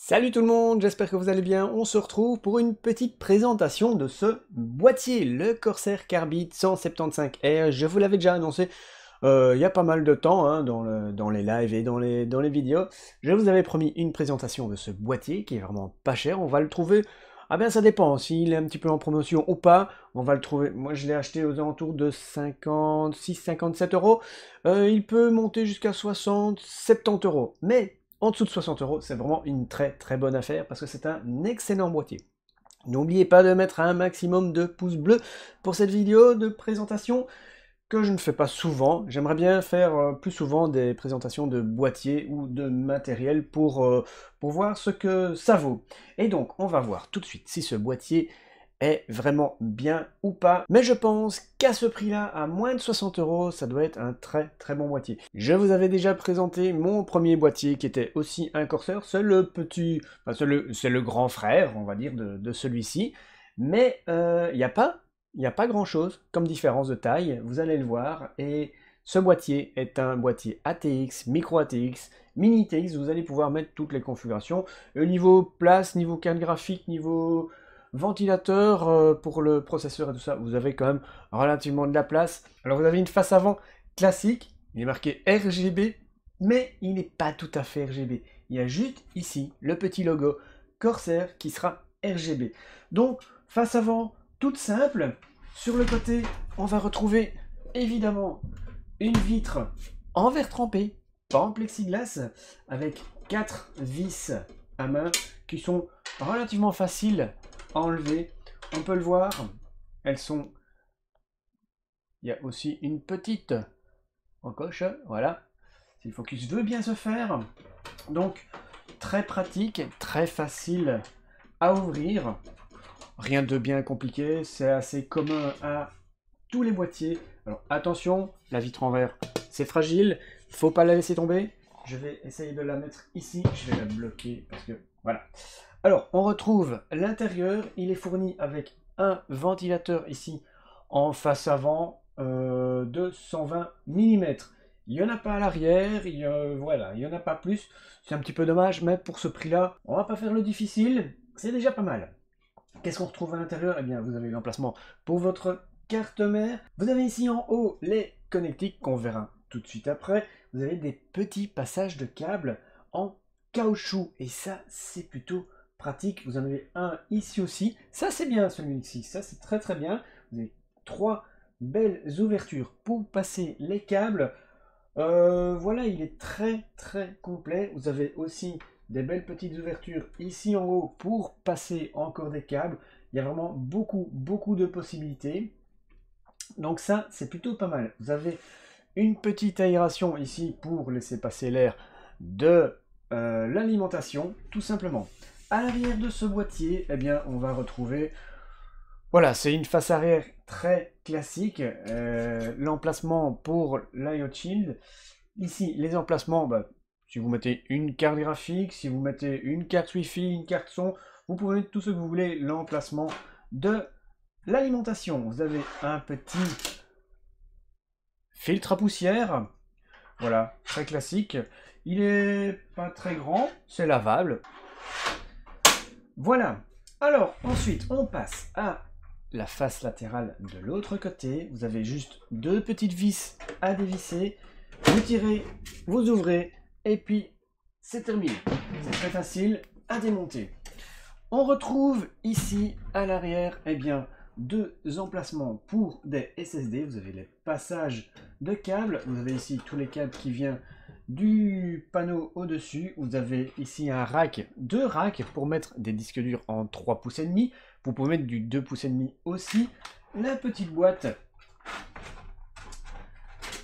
Salut tout le monde, j'espère que vous allez bien. On se retrouve pour une petite présentation de ce boîtier, le Corsair Carbide 175R. Je vous l'avais déjà annoncé il y a pas mal de temps hein, dans les lives et dans les vidéos. Je vous avais promis une présentation de ce boîtier qui est vraiment pas cher. On va le trouver, ah ben ça dépend, s'il est un petit peu en promotion ou pas. On va le trouver, moi je l'ai acheté aux alentours de 56-57 euros. Il peut monter jusqu'à 60-70 euros. Mais en dessous de 60 euros, c'est vraiment une très très bonne affaire parce que c'est un excellent boîtier. N'oubliez pas de mettre un maximum de pouces bleus pour cette vidéo de présentation que je ne fais pas souvent. J'aimerais bien faire plus souvent des présentations de boîtiers ou de matériel pour voir ce que ça vaut. Et donc, on va voir tout de suite si ce boîtier est vraiment bien ou pas. Mais je pense qu'à ce prix-là, à moins de 60 euros, ça doit être un très très bon boîtier. Je vous avais déjà présenté mon premier boîtier qui était aussi un Corsair. C'est le petit, enfin, c'est le grand frère, on va dire, de celui-ci. Mais il n'y a pas grand-chose comme différence de taille, vous allez le voir. Et ce boîtier est un boîtier ATX, micro ATX, mini TX. Vous allez pouvoir mettre toutes les configurations. Niveau place, niveau carte graphique, niveau ventilateur pour le processeur et tout ça, vous avez quand même relativement de la place. Alors vous avez une face avant classique, il est marqué RGB, mais il n'est pas tout à fait RGB. Il y a juste ici le petit logo Corsair qui sera RGB. Donc face avant toute simple. Sur le côté, on va retrouver évidemment une vitre en verre trempé, pas en plexiglas, avec 4 vis à main qui sont relativement faciles à enlever. On peut le voir, elles sont... Il y a aussi une petite encoche, voilà. Si le focus veut bien se faire. Donc, très pratique, très facile à ouvrir. Rien de bien compliqué, c'est assez commun à tous les boîtiers. Alors attention, la vitre en verre, c'est fragile, faut pas la laisser tomber. Je vais essayer de la mettre ici, je vais la bloquer parce que voilà. Alors on retrouve l'intérieur, il est fourni avec un ventilateur ici en face avant de 120 mm. Il n'y en a pas à l'arrière, voilà, il n'y en a pas plus. C'est un petit peu dommage, mais pour ce prix-là, on va pas faire le difficile, c'est déjà pas mal. Qu'est-ce qu'on retrouve à l'intérieur? Eh bien, vous avez l'emplacement pour votre carte mère. Vous avez ici en haut les connectiques qu'on verra tout de suite après. Vous avez des petits passages de câbles en caoutchouc. Et ça, c'est plutôt pratique. Vous en avez un ici aussi. Ça, c'est bien celui-ci. Ça, c'est très très bien. Vous avez 3 belles ouvertures pour passer les câbles. Voilà, il est très très complet. Vous avez aussi des belles petites ouvertures ici en haut pour passer encore des câbles. Il y a vraiment beaucoup de possibilités. Donc ça, c'est plutôt pas mal. Vous avez une petite aération ici pour laisser passer l'air de l'alimentation, tout simplement. À l'arrière de ce boîtier, eh bien, on va retrouver... Voilà, c'est une face arrière très classique. L'emplacement pour l'IO Shield. Ici, les emplacements, bah, si vous mettez une carte graphique, si vous mettez une carte Wi-Fi, une carte son, vous pouvez mettre tout ce que vous voulez. L'emplacement de l'alimentation. Vous avez un petit filtre à poussière. Voilà, très classique. Il est pas très grand, c'est lavable. Voilà. Alors, ensuite, on passe à la face latérale de l'autre côté. Vous avez juste 2 petites vis à dévisser. Vous tirez, vous ouvrez, et puis c'est terminé. C'est très facile à démonter. On retrouve ici à l'arrière, eh bien, 2 emplacements pour des SSD. Vous avez les passages de câbles. Vous avez ici tous les câbles qui viennent du panneau au-dessus. Vous avez ici un rack, 2 racks pour mettre des disques durs en 3 pouces et demi. Vous pouvez mettre du 2 pouces et demi aussi. La petite boîte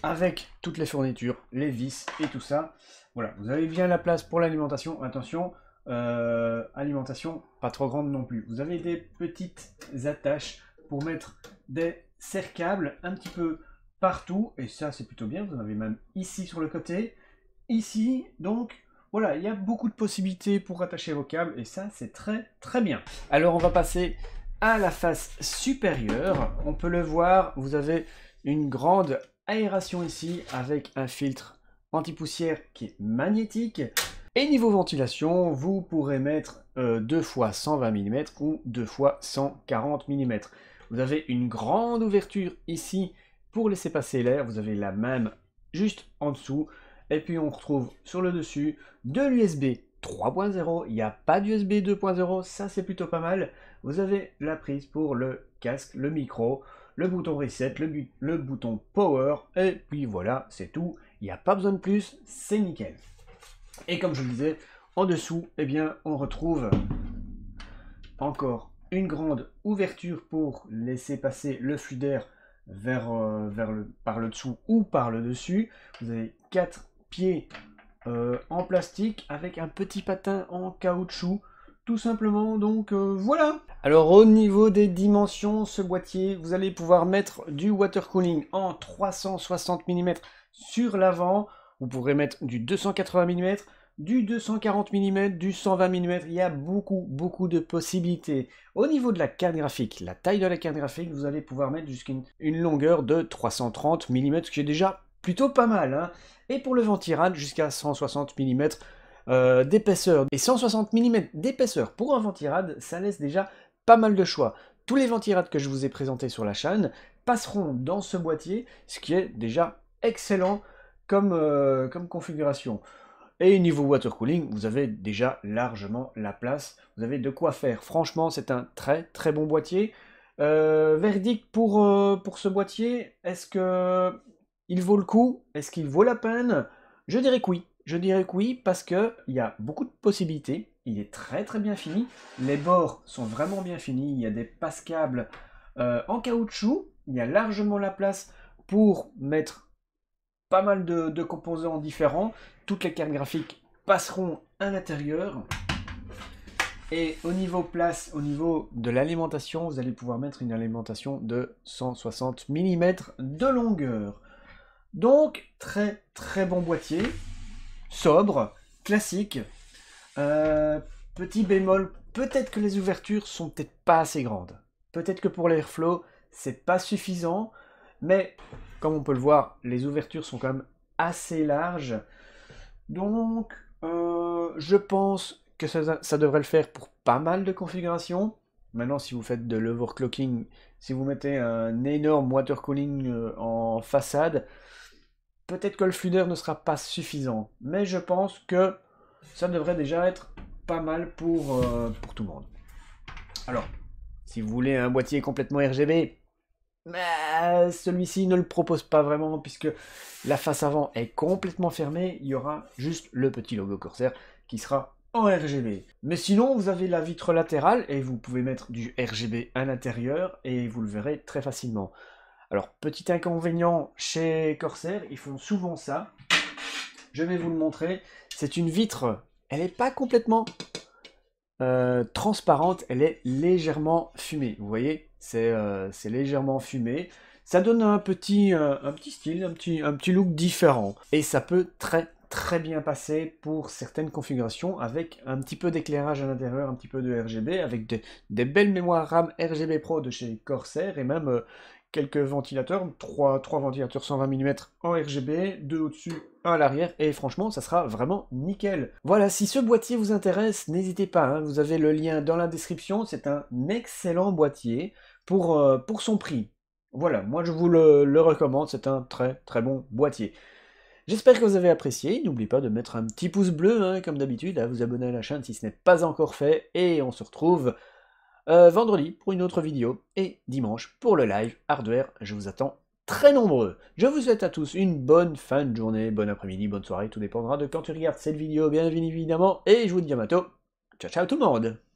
avec toutes les fournitures, les vis et tout ça. Voilà, vous avez bien la place pour l'alimentation. Attention, alimentation pas trop grande non plus. Vous avez des petites attaches pour mettre des serre-câbles un petit peu partout. Et ça, c'est plutôt bien. Vous en avez même ici sur le côté. Ici, donc, voilà, il y a beaucoup de possibilités pour attacher vos câbles. Et ça, c'est très, très bien. Alors, on va passer à la face supérieure. On peut le voir, vous avez une grande aération ici avec un filtre anti-poussière qui est magnétique. Et niveau ventilation, vous pourrez mettre 2 fois 120 mm ou 2 fois 140 mm. Vous avez une grande ouverture ici pour laisser passer l'air, vous avez la même juste en dessous, et puis on retrouve sur le dessus de l'USB 3.0, il n'y a pas d'USB 2.0, ça c'est plutôt pas mal. Vous avez la prise pour le casque, le micro, le bouton reset, le bouton power, et puis voilà, c'est tout, il n'y a pas besoin de plus, c'est nickel. Et comme je le disais, en dessous, eh bien, on retrouve encore une grande ouverture pour laisser passer le flux d'air par le dessous ou par le dessus. Vous avez 4 pieds en plastique avec un petit patin en caoutchouc, tout simplement. Donc voilà. Alors au niveau des dimensions, ce boîtier, vous allez pouvoir mettre du water cooling en 360 mm sur l'avant. Vous pourrez mettre du 280 mm, du 240 mm, du 120 mm, il y a beaucoup de possibilités. Au niveau de la carte graphique, la taille de la carte graphique, vous allez pouvoir mettre jusqu'à une longueur de 330 mm, ce qui est déjà plutôt pas mal, hein. Et pour le ventirad, jusqu'à 160 mm d'épaisseur. Et 160 mm d'épaisseur pour un ventirad, ça laisse déjà pas mal de choix. Tous les ventirades que je vous ai présentés sur la chaîne passeront dans ce boîtier, ce qui est déjà excellent comme configuration. Et niveau water cooling, vous avez déjà largement la place, vous avez de quoi faire. Franchement, c'est un très bon boîtier. Verdict pour ce boîtier, est-ce que il vaut le coup? Est-ce qu'il vaut la peine? Je dirais que oui. Je dirais que oui, parce qu'il y a beaucoup de possibilités. Il est très bien fini. Les bords sont vraiment bien finis. Il y a des passe-câbles en caoutchouc. Il y a largement la place pour mettre pas mal de composants différents. Toutes les cartes graphiques passeront à l'intérieur. Et au niveau place, au niveau de l'alimentation, vous allez pouvoir mettre une alimentation de 160 mm de longueur. Donc, très bon boîtier, sobre, classique. Petit bémol, peut-être que les ouvertures sont peut-être pas assez grandes. Peut-être que pour l'airflow, c'est pas suffisant, mais comme on peut le voir, les ouvertures sont quand même assez larges. Donc, je pense que ça devrait le faire pour pas mal de configurations. Maintenant, si vous faites de l'overclocking, si vous mettez un énorme water cooling en façade, peut-être que le flux d'air ne sera pas suffisant. Mais je pense que ça devrait déjà être pas mal pour tout le monde. Alors, si vous voulez un boîtier complètement RGB, celui-ci ne le propose pas vraiment puisque la face avant est complètement fermée, il y aura juste le petit logo Corsair qui sera en RGB. Mais sinon vous avez la vitre latérale et vous pouvez mettre du RGB à l'intérieur et vous le verrez très facilement. Alors petit inconvénient chez Corsair, ils font souvent ça, je vais vous le montrer, c'est une vitre, elle n'est pas complètement transparente, elle est légèrement fumée, vous voyez, c'est légèrement fumé, ça donne un petit style, un petit look différent, et ça peut très bien passer pour certaines configurations avec un petit peu d'éclairage à l'intérieur, un petit peu de RGB, avec des belles mémoires RAM RGB Pro de chez Corsair, et même quelques ventilateurs, 3 ventilateurs 120 mm en RGB, 2 au-dessus, 1 à l'arrière, et franchement, ça sera vraiment nickel. Voilà, si ce boîtier vous intéresse, n'hésitez pas, hein, vous avez le lien dans la description, c'est un excellent boîtier pour son prix. Voilà, moi je vous le recommande, c'est un très bon boîtier. J'espère que vous avez apprécié, n'oubliez pas de mettre un petit pouce bleu, hein, comme d'habitude, à vous abonner à la chaîne si ce n'est pas encore fait, et on se retrouve vendredi pour une autre vidéo, et dimanche pour le live hardware, je vous attends très nombreux. Je vous souhaite à tous une bonne fin de journée, bon après-midi, bonne soirée, tout dépendra de quand tu regardes cette vidéo, bien évidemment, et je vous dis à bientôt. Ciao tout le monde!